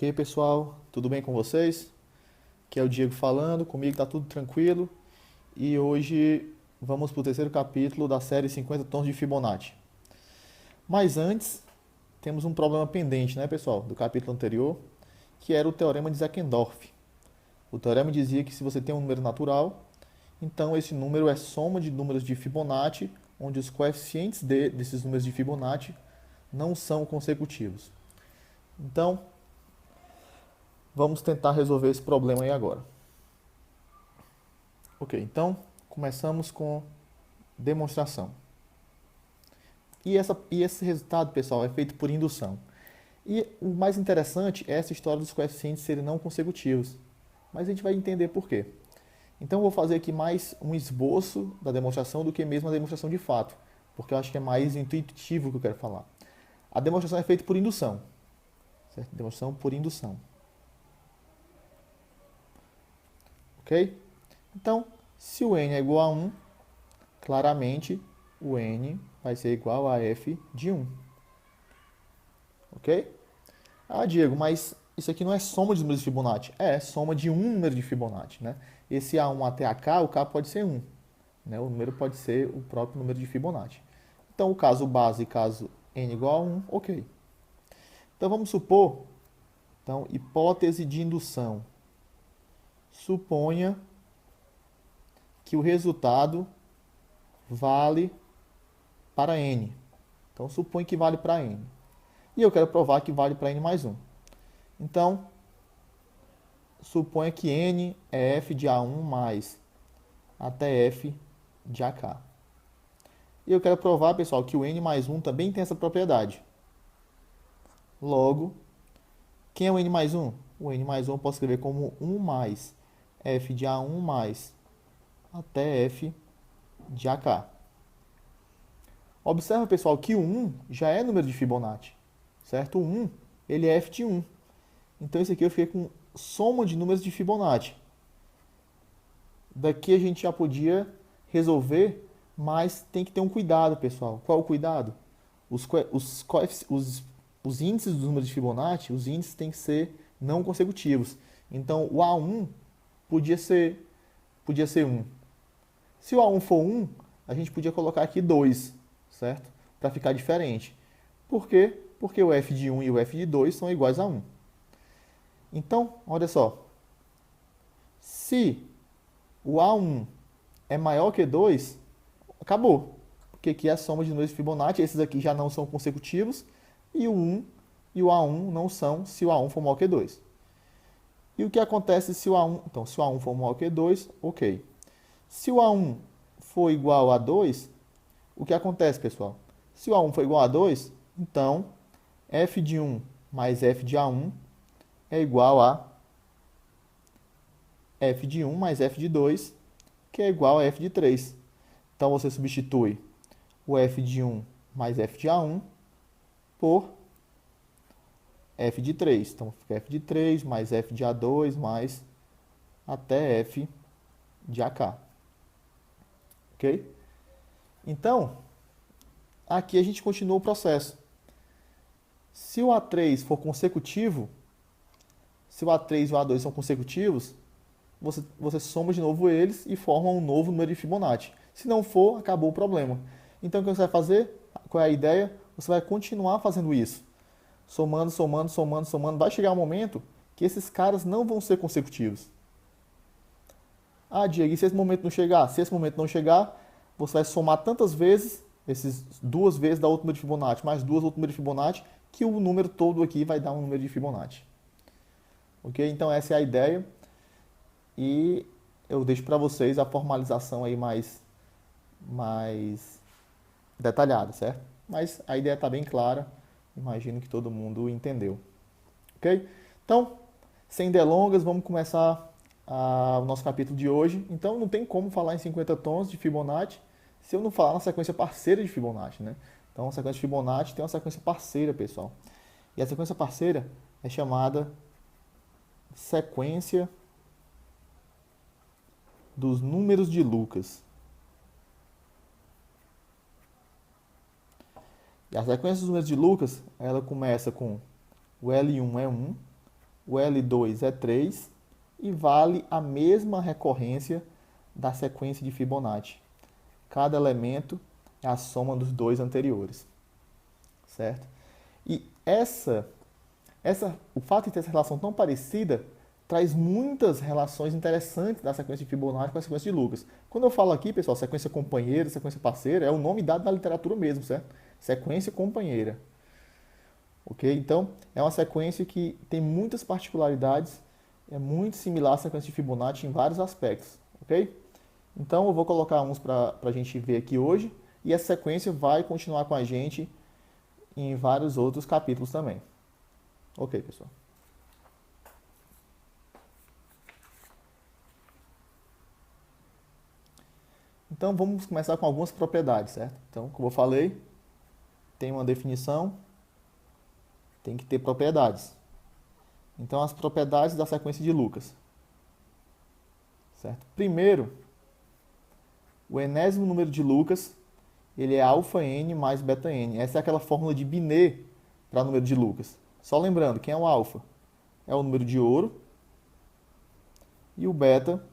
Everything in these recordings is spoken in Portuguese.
Ok, pessoal? Tudo bem com vocês? Aqui é o Diego falando, comigo tá tudo tranquilo. E hoje vamos para o terceiro capítulo da série 50 Tons de Fibonacci. Mas antes, temos um problema pendente, né, pessoal, do capítulo anterior, que era o teorema de Zeckendorf. O teorema dizia que se você tem um número natural, então esse número é soma de números de Fibonacci, onde os coeficientes desses números de Fibonacci não são consecutivos. Então, vamos tentar resolver esse problema aí agora. Ok, então começamos com demonstração. E esse resultado, pessoal, é feito por indução. E o mais interessante é essa história dos coeficientes serem não consecutivos. Mas a gente vai entender por quê. Então eu vou fazer aqui mais um esboço da demonstração do que mesmo a demonstração de fato, porque eu acho que é mais intuitivo o que eu quero falar. A demonstração é feita por indução, certo? Demonstração por indução. Ok? Então, se o n é igual a 1, claramente o n vai ser igual a f de 1. Ok? Ah, Diego, mas isso aqui não é soma de números de Fibonacci. É soma de um número de Fibonacci, né? Esse A1 até AK, o K pode ser 1. Né? O número pode ser o próprio número de Fibonacci. Então, o caso base, caso n igual a 1, ok. Então, vamos supor, então, hipótese de indução. Suponha que o resultado vale para n. Então, supõe que vale para n. E eu quero provar que vale para n mais 1. Então, suponha que n é f de A1 mais até f de AK. E eu quero provar, pessoal, que o n mais 1 também tem essa propriedade. Logo, quem é o n mais 1? O n mais 1 eu posso escrever como 1 mais f de A1 mais até f de AK. Observa, pessoal, que o 1 já é número de Fibonacci, certo? O 1, ele é f de 1. Então, esse aqui eu fiquei com soma de números de Fibonacci. Daqui a gente já podia resolver, mas tem que ter um cuidado, pessoal. Qual o cuidado? Os índices dos números de Fibonacci, os índices têm que ser não consecutivos. Então, o A1 podia ser 1. Se o A1 for 1, a gente podia colocar aqui 2, certo? Para ficar diferente. Por quê? Porque o f de 1 e o f de 2 são iguais a 1. Então, olha só. Se o A1 é maior que 2, acabou. Porque aqui é a soma de números de Fibonacci, esses aqui já não são consecutivos, e o 1 e o A1 não são se o A1 for maior que 2. E o que acontece se o A1... Então, se o A1 for maior que 2, ok. Se o A1 for igual a 2, o que acontece, pessoal? Se o A1 for igual a 2, então f de 1 mais f de A1 é igual a f de 1 mais f de 2, que é igual a f de 3. Então, você substitui o f de 1 mais f de A1 por f de 3. Então, fica f de 3 mais f de A2 mais até f de AK. Ok? Então, aqui a gente continua o processo. Se o A3 for consecutivo, se o A3 e o A2 são consecutivos, você soma de novo eles e forma um novo número de Fibonacci. Se não for, acabou o problema. Então, o que você vai fazer? Qual é a ideia? Você vai continuar fazendo isso. Somando, somando, somando, somando. Vai chegar um momento que esses caras não vão ser consecutivos. Ah, Diego, e se esse momento não chegar? Se esse momento não chegar, você vai somar tantas vezes, esses duas vezes da outro número de Fibonacci, mais duas outro número de Fibonacci, que o número todo aqui vai dar um número de Fibonacci. Ok? Então essa é a ideia. E eu deixo para vocês a formalização aí mais detalhada, certo? Mas a ideia está bem clara. Imagino que todo mundo entendeu. Ok? Então, sem delongas, vamos começar o nosso capítulo de hoje. Então, não tem como falar em 50 tons de Fibonacci se eu não falar na sequência parceira de Fibonacci, né? Então, a sequência de Fibonacci tem uma sequência parceira, pessoal. E a sequência parceira é chamada sequência dos números de Lucas. E a sequência dos números de Lucas, ela começa com o L1 é 1, o L2 é 3 e vale a mesma recorrência da sequência de Fibonacci. Cada elemento é a soma dos dois anteriores, certo? E o fato de ter essa relação tão parecida traz muitas relações interessantes da sequência de Fibonacci com a sequência de Lucas. Quando eu falo aqui, pessoal, sequência companheira, sequência parceira, é o nome dado na literatura mesmo, certo? Sequência companheira. Ok? Então, é uma sequência que tem muitas particularidades, é muito similar à sequência de Fibonacci em vários aspectos. Ok? Então, eu vou colocar uns para a gente ver aqui hoje, e essa sequência vai continuar com a gente em vários outros capítulos também. Ok, pessoal. Então, vamos começar com algumas propriedades, certo? Então, como eu falei, tem uma definição, tem que ter propriedades. Então, as propriedades da sequência de Lucas. Certo? Primeiro, o enésimo número de Lucas, ele é alfa n mais beta n. Essa é aquela fórmula de Binet para número de Lucas. Só lembrando, quem é o alfa? É o número de ouro. E o beta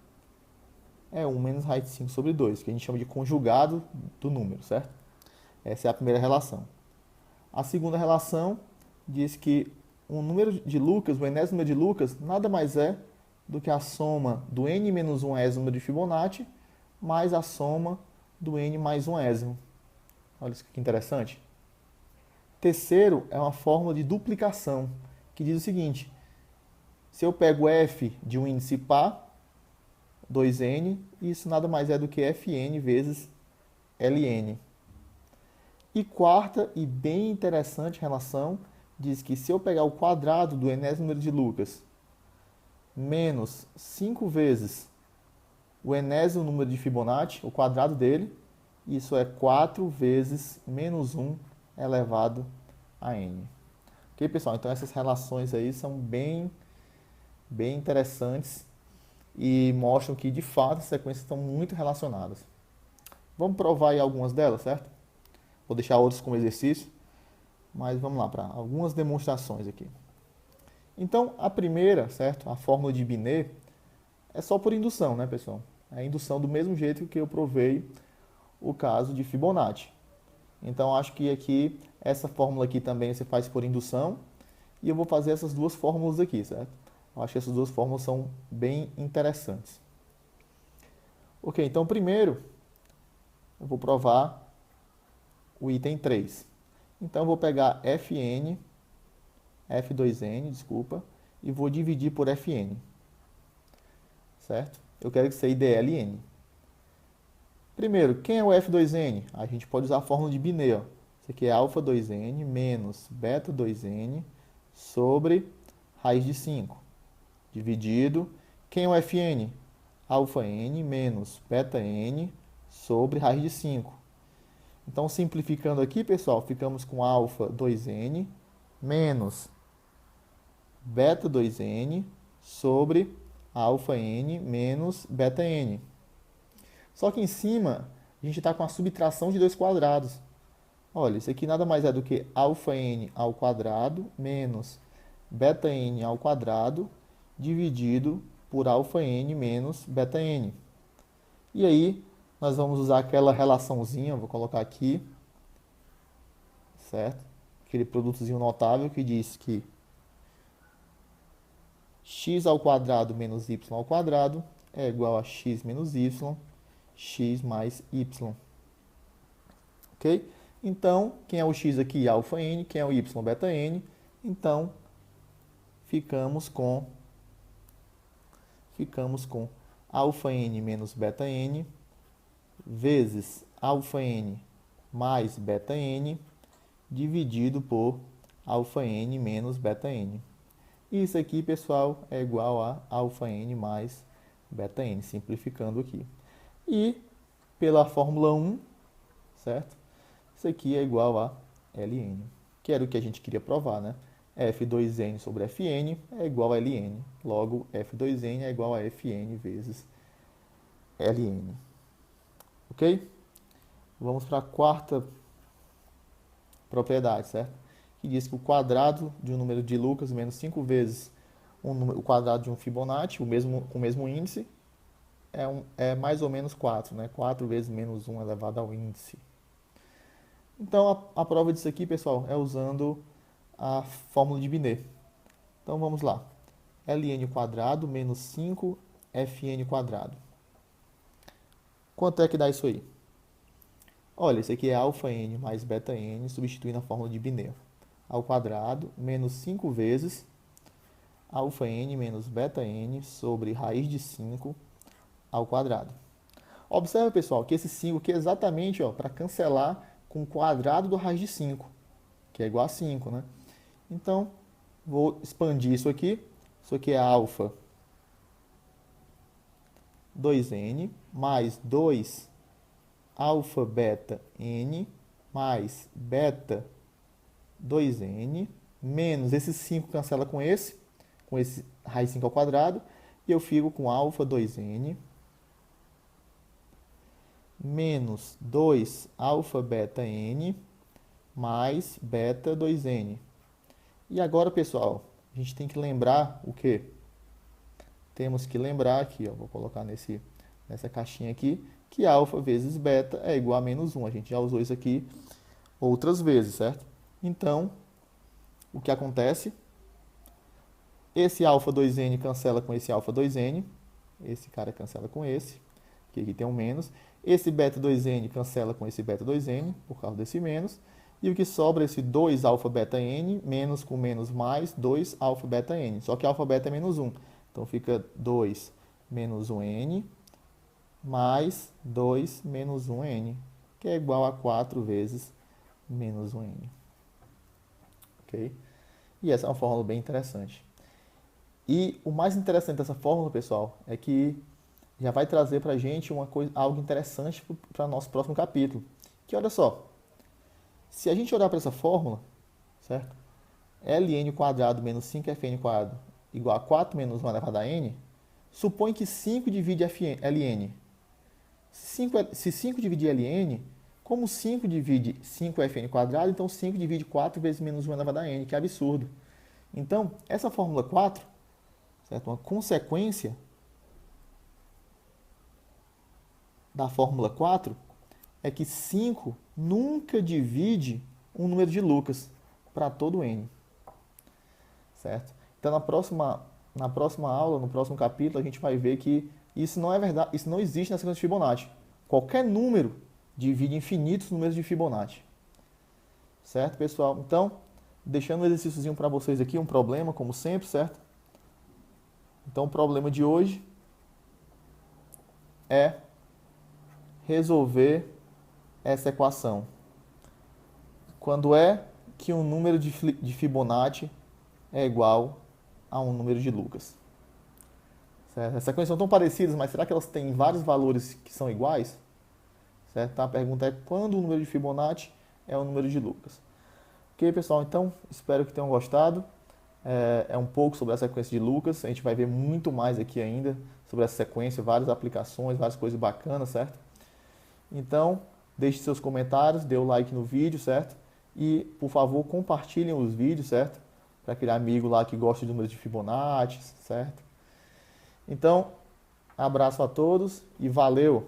é 1 menos raiz de 5 sobre 2, que a gente chama de conjugado do número, certo? Essa é a primeira relação. A segunda relação diz que o número de Lucas, o enésimo número de Lucas, nada mais é do que a soma do n menos 1 ésimo de Fibonacci mais a soma do n mais 1 ésimo. Olha isso que interessante. Terceiro é uma fórmula de duplicação, que diz o seguinte: se eu pego f de um índice par, 2n, isso nada mais é do que fn vezes ln. E quarta e bem interessante relação diz que se eu pegar o quadrado do enésimo número de Lucas menos 5 vezes o enésimo número de Fibonacci, o quadrado dele, isso é 4 vezes menos 1 elevado a n. Ok, pessoal? Então essas relações aí são bem interessantes e mostram que, de fato, as sequências estão muito relacionadas. Vamos provar aí algumas delas, certo? Vou deixar outras como exercício, mas vamos lá para algumas demonstrações aqui. Então, a primeira, certo? A fórmula de Binet é só por indução, né, pessoal? É a indução do mesmo jeito que eu provei o caso de Fibonacci. Então, acho que aqui, essa fórmula aqui também você faz por indução, e eu vou fazer essas duas fórmulas aqui, certo? Eu acho que essas duas fórmulas são bem interessantes. Ok, então primeiro eu vou provar o item 3. Então eu vou pegar F2n, desculpa, e vou dividir por Fn. Certo? Eu quero que seja dln. Primeiro, quem é o F2n? A gente pode usar a fórmula de Binet. Ó. Isso aqui é alfa 2n menos beta 2n sobre raiz de 5. Dividido. Quem é o Fn? Alfa n menos beta n sobre raiz de 5. Então, simplificando aqui, pessoal, ficamos com alfa 2n menos beta 2n sobre alfa n menos beta n. Só que em cima, a gente está com a subtração de dois quadrados. Olha, isso aqui nada mais é do que alfa n ao quadrado menos beta n ao quadrado dividido por alfa n menos beta n. E aí, nós vamos usar aquela relaçãozinha, vou colocar aqui, certo? Aquele produtozinho notável que diz que x ao quadrado menos y ao quadrado é igual a x menos y, x mais y. Ok? Então, quem é o x aqui? Alfa n. Quem é o y? Beta n. Então, ficamos com alfa n menos beta n vezes alfa n mais beta n dividido por alfa n menos beta n. Isso aqui, pessoal, é igual a alfa n mais beta n, simplificando aqui. E pela fórmula 1, certo? Isso aqui é igual a ln, que era o que a gente queria provar, né? F2n sobre Fn é igual a ln. Logo, F2n é igual a Fn vezes ln. Ok? Vamos para a quarta propriedade, certo? Que diz que o quadrado de um número de Lucas menos 5 vezes o quadrado de um Fibonacci, com o mesmo índice, é mais ou menos 4, né? 4 vezes menos 1 elevado ao índice. Então, a prova disso aqui, pessoal, é usando a fórmula de Binet. Então, vamos lá. Ln quadrado menos 5Fn quadrado. Quanto é que dá isso aí? Olha, isso aqui é alfa n mais beta n, substituindo a fórmula de Binet. Ao quadrado, menos 5 vezes alfa n menos beta n sobre raiz de 5 ao quadrado. Observe, pessoal, que esse 5 aqui é exatamente para cancelar com o quadrado do raiz de 5, que é igual a 5, né? Então, vou expandir isso aqui. Isso aqui é alfa 2n mais 2 alfa beta n mais beta 2n menos esse 5 cancela com esse raiz 5 ao quadrado, e eu fico com alfa 2n menos 2 alfa beta n mais beta 2n. E agora, pessoal, a gente tem que lembrar o quê? Temos que lembrar aqui, ó, vou colocar nessa caixinha aqui, que alfa vezes beta é igual a menos 1. A gente já usou isso aqui outras vezes, certo? Então, o que acontece? Esse alfa 2n cancela com esse alfa 2n. Esse cara cancela com esse, que aqui tem um menos. Esse beta 2n cancela com esse beta 2n, por causa desse menos. E o que sobra é esse 2 alfa beta n, menos com menos mais, 2 alfa beta n. Só que alfa beta é menos 1. Então fica 2 menos 1n mais 2 menos 1n, que é igual a 4 vezes menos 1n. Ok? E essa é uma fórmula bem interessante. E o mais interessante dessa fórmula, pessoal, é que já vai trazer para a gente algo interessante para o nosso próximo capítulo. Que olha só, se a gente olhar para essa fórmula, certo? Ln quadrado menos 5Fn quadrado igual a 4 menos 1 elevado a n, supõe que 5 divide Ln. Se 5 divide Ln, como 5 divide 5Fn quadrado, então 5 divide 4 vezes menos 1 elevado a n, que é absurdo. Então, essa fórmula 4, certo? Uma consequência da fórmula 4 é que 5 nunca divide um número de Lucas para todo n. Certo? Então, na próxima aula, no próximo capítulo, a gente vai ver que isso não é verdade, isso não existe na sequência de Fibonacci. Qualquer número divide infinitos números de Fibonacci. Certo, pessoal? Então, deixando um exercíciozinho para vocês aqui, um problema, como sempre, certo? Então, o problema de hoje é resolver essa equação. Quando é que um número de Fibonacci é igual a um número de Lucas? Certo? Essas sequências são tão parecidas, mas será que elas têm vários valores que são iguais? Certo? A pergunta é quando o número de Fibonacci é o número de Lucas. Ok, pessoal? Então, espero que tenham gostado. É um pouco sobre a sequência de Lucas. A gente vai ver muito mais aqui ainda sobre essa sequência, várias aplicações, várias coisas bacanas, certo? Então, deixe seus comentários, dê o like no vídeo, certo? E, por favor, compartilhem os vídeos, certo? Para aquele amigo lá que gosta de números de Fibonacci, certo? Então, abraço a todos e valeu!